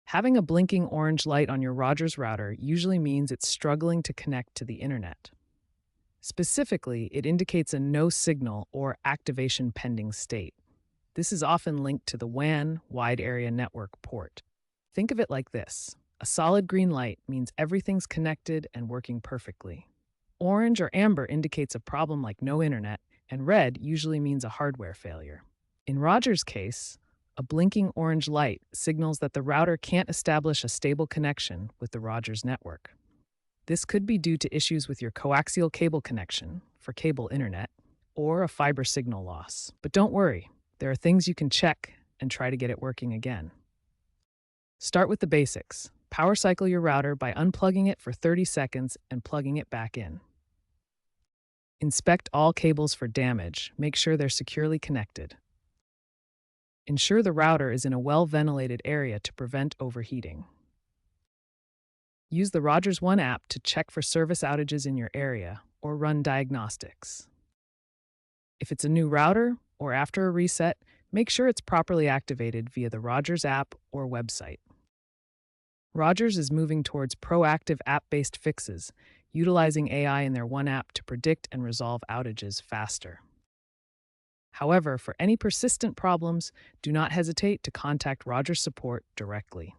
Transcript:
Having a blinking orange light on your Rogers router usually means it's struggling to connect to the internet. Specifically, it indicates a no signal or activation pending state. This is often linked to the WAN, Wide Area Network port. Think of it like this: a solid green light means everything's connected and working perfectly. Orange or amber indicates a problem like no internet, and red usually means a hardware failure. In Rogers' case, a blinking orange light signals that the router can't establish a stable connection with the Rogers network. This could be due to issues with your coaxial cable connection for cable internet or a fiber signal loss. But don't worry, there are things you can check and try to get it working again. Start with the basics. Power cycle your router by unplugging it for 30 seconds and plugging it back in. Inspect all cables for damage. Make sure they're securely connected. Ensure the router is in a well-ventilated area to prevent overheating. Use the Rogers One app to check for service outages in your area or run diagnostics. If it's a new router or after a reset, make sure it's properly activated via the Rogers app or website. Rogers is moving towards proactive app-based fixes, utilizing AI in their One app to predict and resolve outages faster. However, for any persistent problems, do not hesitate to contact Rogers support directly.